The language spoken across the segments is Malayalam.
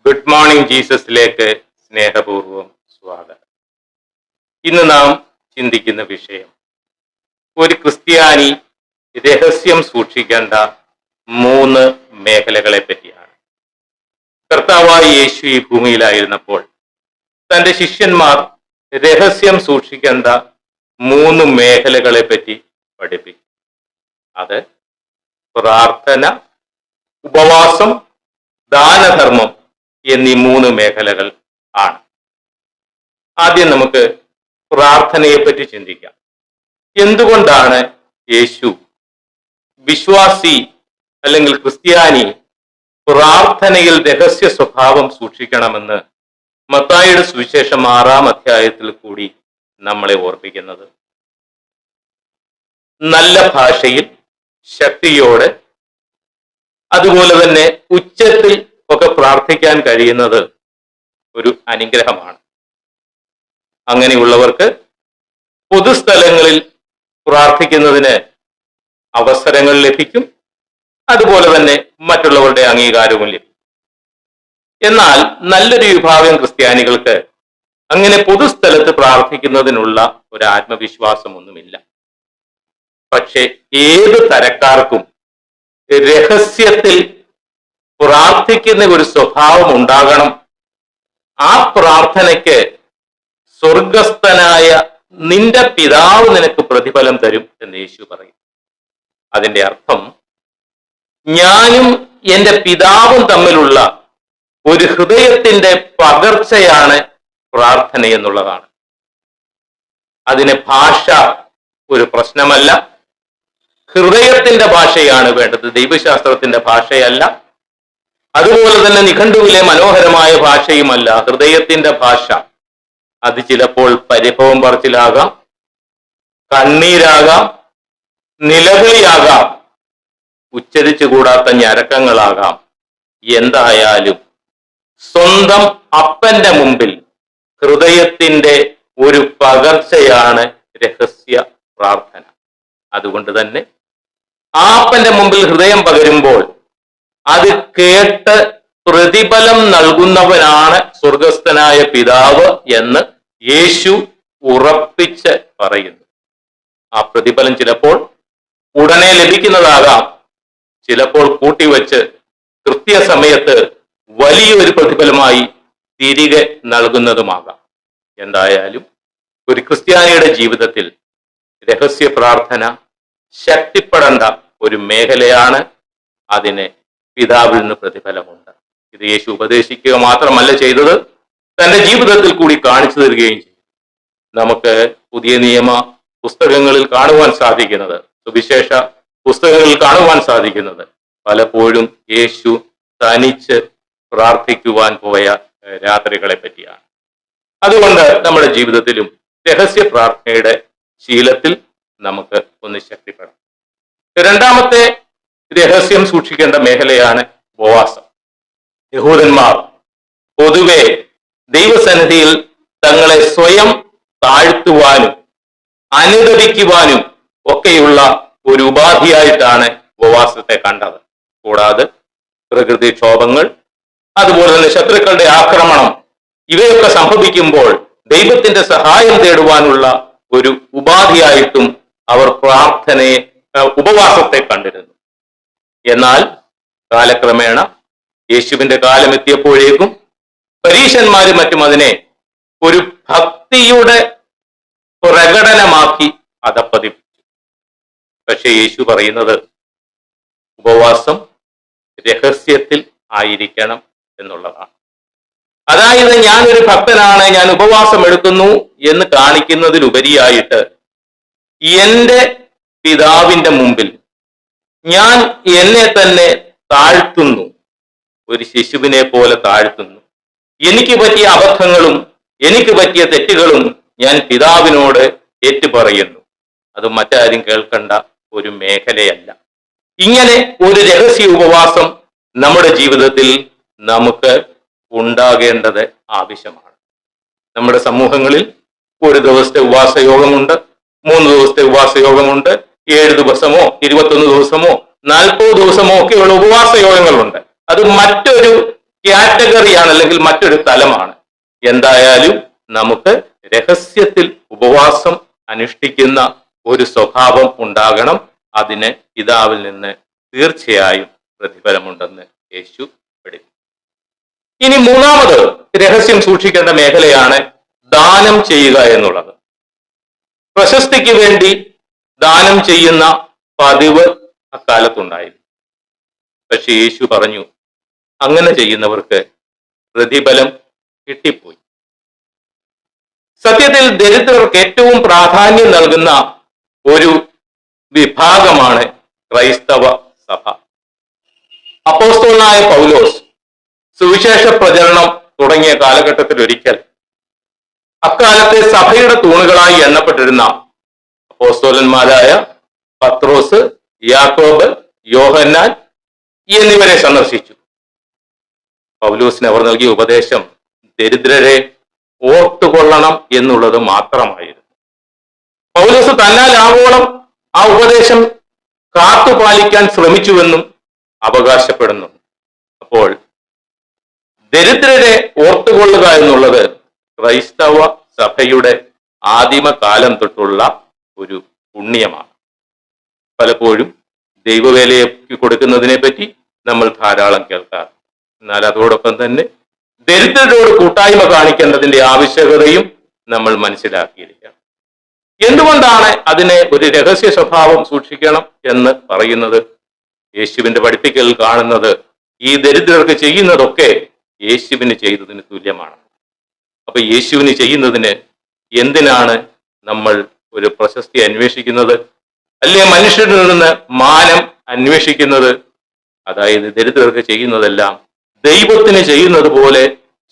ഗുഡ് മോർണിംഗ് ജീസസിലേക്ക് സ്നേഹപൂർവ്വം സ്വാഗതം. ഇന്ന് നാം ചിന്തിക്കുന്ന വിഷയം ഒരു ക്രിസ്ത്യാനി രഹസ്യം സൂക്ഷിക്കേണ്ട 3 മേഖലകളെ പറ്റിയാണ്. കർത്താവായ യേശു ഈ ഭൂമിയിലായിരുന്നപ്പോൾ തൻ്റെ ശിഷ്യന്മാർ രഹസ്യം സൂക്ഷിക്കേണ്ട 3 മേഖലകളെ പറ്റി പഠിപ്പിച്ചു. അത് പ്രാർത്ഥന, ഉപവാസം, ദാനധർമ്മം എന്നീ 3 മേഖലകൾ ആണ്. ആദ്യം നമുക്ക് പ്രാർത്ഥനയെപ്പറ്റി ചിന്തിക്കാം. എന്തുകൊണ്ടാണ് യേശു വിശ്വാസി അല്ലെങ്കിൽ ക്രിസ്ത്യാനി പ്രാർത്ഥനയിൽ രഹസ്യ സ്വഭാവം സൂക്ഷിക്കണമെന്ന് മത്തായിയുടെ സുവിശേഷം 6-ാം അധ്യായത്തിൽ കൂടി നമ്മളെ ഓർപ്പിക്കുന്നത്? നല്ല ഭാഷയിൽ, ശക്തിയോടെ, അതുപോലെ തന്നെ ഉച്ചത്തിൽ ഒക്കെ പ്രാർത്ഥിക്കാൻ കഴിയുന്നത് ഒരു അനുഗ്രഹമാണ്. അങ്ങനെയുള്ളവർക്ക് പൊതുസ്ഥലങ്ങളിൽ പ്രാർത്ഥിക്കുന്നതിന് അവസരങ്ങൾ ലഭിക്കും, അതുപോലെ തന്നെ മറ്റുള്ളവരുടെ അംഗീകാരവും ലഭിക്കും. എന്നാൽ നല്ലൊരു വിഭാഗം ക്രിസ്ത്യാനികൾക്ക് അങ്ങനെ പൊതുസ്ഥലത്ത് പ്രാർത്ഥിക്കുന്നതിനുള്ള ഒരു ആത്മവിശ്വാസമൊന്നുമില്ല. പക്ഷെ ഏത് തരക്കാർക്കും രഹസ്യത്തിൽ പ്രാർത്ഥിക്കുന്ന ഒരു സ്വഭാവം ഉണ്ടാകണം. ആ പ്രാർത്ഥനയ്ക്ക് സ്വർഗസ്ഥനായ നിന്റെ പിതാവ് നിനക്ക് പ്രതിഫലം തരും എന്ന് യേശു പറയും. അതിന്റെ അർത്ഥം ഞാനും എൻ്റെ പിതാവും തമ്മിലുള്ള ഒരു ഹൃദയത്തിന്റെ പകർച്ചയാണ് പ്രാർത്ഥന എന്നുള്ളതാണ്. അതിന് ഭാഷ ഒരു പ്രശ്നമല്ല. ഹൃദയത്തിന്റെ ഭാഷയാണ് വേണ്ടത്, ദൈവശാസ്ത്രത്തിന്റെ ഭാഷയല്ല. അതുപോലെ തന്നെ നിഘണ്ടുവിലെ മനോഹരമായ ഭാഷയുമല്ല, ഹൃദയത്തിന്റെ ഭാഷ. അത് ചിലപ്പോൾ പരിഭവം പറച്ചിലാകാം, കണ്ണീരാകാം, നിലവിളിയാകാം, ഉച്ചരിച്ചുകൂടാത്ത ഞരക്കങ്ങളാകാം. എന്തായാലും സ്വന്തം അപ്പന്റെ മുമ്പിൽ ഹൃദയത്തിന്റെ ഒരു പകർച്ചയാണ് രഹസ്യ പ്രാർത്ഥന. അതുകൊണ്ട് തന്നെ ആ അപ്പന്റെ മുമ്പിൽ ഹൃദയം പകരുമ്പോൾ അത് കേട്ട് പ്രതിഫലം നൽകുന്നവനാണ് സ്വർഗസ്ഥനായ പിതാവ് എന്ന് യേശു ഉറപ്പിച്ച് പറയുന്നു. ആ പ്രതിഫലം ചിലപ്പോൾ ഉടനെ ലഭിക്കുന്നതാകാം, ചിലപ്പോൾ കൂട്ടിവെച്ച് കൃത്യസമയത്ത് വലിയൊരു പ്രതിഫലമായി തിരികെ നൽകുന്നതുമാകാം. എന്തായാലും ഒരു ക്രിസ്ത്യാനിയുടെ ജീവിതത്തിൽ രഹസ്യ പ്രാർത്ഥന ശക്തിപ്പെടേണ്ട ഒരു മേഖലയാണ്. അതിന് പിതാവിൽ നിന്ന് പ്രതിഫലമുണ്ട്. ഇത് യേശു ഉപദേശിക്കുക മാത്രമല്ല ചെയ്തത്, തന്റെ ജീവിതത്തിൽ കൂടി കാണിച്ചു തരികയും ചെയ്തു. നമുക്ക് പുതിയ നിയമ പുസ്തകങ്ങളിൽ കാണുവാൻ സാധിക്കുന്നത്, സുവിശേഷ പുസ്തകങ്ങളിൽ കാണുവാൻ സാധിക്കുന്നത് പലപ്പോഴും യേശു തനിച്ച് പ്രാർത്ഥിക്കുവാൻ പോയ രാത്രികളെ പറ്റിയാണ്. അതുകൊണ്ട് നമ്മുടെ ജീവിതത്തിലും രഹസ്യ പ്രാർത്ഥനയുടെ ശീലത്തിൽ നമുക്ക് ഒന്ന് ശക്തിപ്പെടാം. രണ്ടാമത്തെ രഹസ്യം സൂക്ഷിക്കേണ്ട മേഖലയാണ് ഉപവാസം. യഹൂദന്മാർ പൊതുവെ ദൈവസന്നിധിയിൽ തങ്ങളെ സ്വയം താഴ്ത്തുവാനും അനുദപിക്കുവാനും ഒക്കെയുള്ള ഒരു ഉപാധിയായിട്ടാണ് ഉപവാസത്തെ കണ്ടത്. കൂടാതെ പ്രകൃതിക്ഷോഭങ്ങൾ, അതുപോലെ തന്നെ ശത്രുക്കളുടെ ആക്രമണം, ഇവയൊക്കെ സംഭവിക്കുമ്പോൾ ദൈവത്തിന്റെ സഹായം തേടുവാനുള്ള ഒരു ഉപാധിയായിട്ടും അവർ ഉപവാസത്തെ കണ്ടിരുന്നു. എന്നാൽ കാലക്രമേണ യേശുവിന്റെ കാലം എത്തിയപ്പോഴേക്കും പരീശന്മാരും മറ്റും അതിനെ ഒരു ഭക്തിയുടെ പ്രകടനമാക്കി അധപ്പതിപ്പിച്ചു. പക്ഷെ യേശു പറയുന്നത് ഉപവാസം രഹസ്യത്തിൽ ആയിരിക്കണം എന്നുള്ളതാണ്. അതായത് ഞാനൊരു ഭക്തനാണ്, ഞാൻ ഉപവാസം എടുക്കുന്നു എന്ന് കാണിക്കുന്നതിലുപരിയായിട്ട് എൻ്റെ പിതാവിന്റെ മുമ്പിൽ ഞാൻ എന്നെ തന്നെ താഴ്ത്തുന്നു, ഒരു ശിശുവിനെ പോലെ താഴ്ത്തുന്നു. എനിക്ക് പറ്റിയ അബദ്ധങ്ങളും എനിക്ക് പറ്റിയ തെറ്റുകളും ഞാൻ പിതാവിനോട് ഏറ്റുപറയുന്നു. അത് മറ്റാരും കേൾക്കേണ്ട ഒരു മേഖലയല്ല. ഇങ്ങനെ ഒരു രഹസ്യ ഉപവാസം നമ്മുടെ ജീവിതത്തിൽ നമുക്ക് ഉണ്ടാകേണ്ടത് ആവശ്യമാണ്. നമ്മുടെ സമൂഹങ്ങളിൽ ഒരു ദിവസത്തെ ഉപവാസയോഗമുണ്ട്, 3 ദിവസത്തെ ഉപവാസയോഗമുണ്ട്, 7 ദിവസമോ 21 ദിവസമോ 40 ദിവസമോ ഒക്കെയുള്ള ഉപവാസയോഗങ്ങളുണ്ട്. അത് മറ്റൊരു കാറ്റഗറിയാണ്, അല്ലെങ്കിൽ മറ്റൊരു തലമാണ്. എന്തായാലും നമുക്ക് രഹസ്യത്തിൽ ഉപവാസം അനുഷ്ഠിക്കുന്ന ഒരു സ്വഭാവം ഉണ്ടാകണം. അതിന് പിതാവിൽ നിന്ന് തീർച്ചയായും പ്രതിഫലമുണ്ടെന്ന് യേശു പഠിപ്പിച്ചു. ഇനി മൂന്നാമത് രഹസ്യം സൂക്ഷിക്കേണ്ട മേഖലയാണ് ദാനം ചെയ്യുക എന്നുള്ളത്. പ്രശസ്തിക്ക് വേണ്ടി ദാനം ചെയ്യുന്ന പതിവ് അക്കാലത്തുണ്ടായിരുന്നു. പക്ഷെ യേശു പറഞ്ഞു, അങ്ങനെ ചെയ്യുന്നവർക്ക് പ്രതിഫലം കിട്ടിപ്പോയി. സത്യത്തിൽ ദരിദ്രർക്ക് ഏറ്റവും പ്രാധാന്യം നൽകുന്ന ഒരു വിഭാഗമാണ് ക്രൈസ്തവ സഭ. അപ്പോസ്തലനായ പൗലോസ് സുവിശേഷ പ്രചരണം തുടങ്ങിയ കാലഘട്ടത്തിൽ ഒരിക്കൽ അക്കാലത്തെ സഭയുടെ തൂണുകളായി എണ്ണപ്പെട്ടിരുന്ന അപ്പോസ്തലന്മാരായ പത്രോസ്, യാക്കോബ്, യോഹന്നാൻ എന്നിവരെ സന്ദർശിച്ചു. പൗലോസിന് അവർ നൽകിയ ഉപദേശം ദരിദ്രരെ ഓർത്തുകൊള്ളണം എന്നുള്ളത് മാത്രമായിരുന്നു. പൗലോസ് തന്നാൽ ആവോളം ആ ഉപദേശം കാത്തുപാലിക്കാൻ ശ്രമിച്ചുവെന്നും അവകാശപ്പെടുന്നു. അപ്പോൾ ദരിദ്രരെ ഓർത്തുകൊള്ളുക എന്നുള്ളത് ക്രൈസ്തവ സഭയുടെ ആദിമകാലം തൊട്ടുള്ള ഒരു പുണ്യമാണ്. പലപ്പോഴും ദൈവവേലയ്ക്ക് കൊടുക്കുന്നതിനെ പറ്റി നമ്മൾ ധാരാളം കേൾക്കാറ്. എന്നാൽ അതോടൊപ്പം തന്നെ ദരിദ്രരോട് കൂട്ടായ്മ കാണിക്കേണ്ടതിന്റെ ആവശ്യകതയും നമ്മൾ മനസ്സിലാക്കിയിരിക്കണം. എന്തുകൊണ്ടാണ് അതിനെ ഒരു രഹസ്യ സ്വഭാവം സൂക്ഷിക്കണം എന്ന് പറയുന്നത്? യേശുവിന്റെ പഠിപ്പിക്കൽ കാണുന്നത് ഈ ദരിദ്രർക്ക് ചെയ്യുന്നതൊക്കെ യേശുവിന് ചെയ്തതിന് തുല്യമാണ്. അപ്പൊ യേശുവിന് ചെയ്യുന്നതിന് എന്തിനാണ് നമ്മൾ ഒരു പ്രശസ്തി അന്വേഷിക്കുന്നത്, അല്ലെ മനുഷ്യരിൽ നിന്ന് മാനം അന്വേഷിക്കുന്നത്? അതായത് ദരിദ്രർക്ക് ചെയ്യുന്നതെല്ലാം ദൈവത്തിന് ചെയ്യുന്നത് പോലെ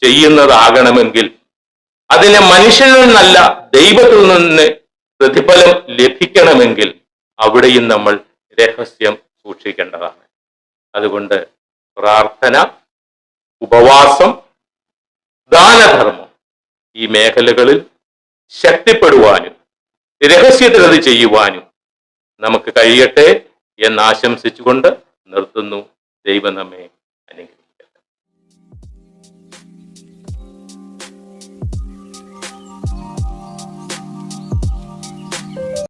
ചെയ്യുന്നതാകണമെങ്കിൽ അതിനെ മനുഷ്യരിൽ നിന്നല്ല ദൈവത്തിൽ നിന്ന് പ്രതിഫലം ലഭിക്കണമെങ്കിൽ അവിടെയും നമ്മൾ രഹസ്യം സൂക്ഷിക്കേണ്ടതാണ്. അതുകൊണ്ട് പ്രാർത്ഥന, ഉപവാസം, ദാനധർമ്മം ഈ മേഖലകളിൽ ശക്തിപ്പെടുവാനും രഹസ്യത്തിൽ അത് ചെയ്യുവാനും നമുക്ക് കഴിയട്ടെ എന്ന് ആശംസിച്ചുകൊണ്ട് നിർത്തുന്നു. ദൈവം നമ്മെ അനുഗ്രഹിക്കട്ടെ.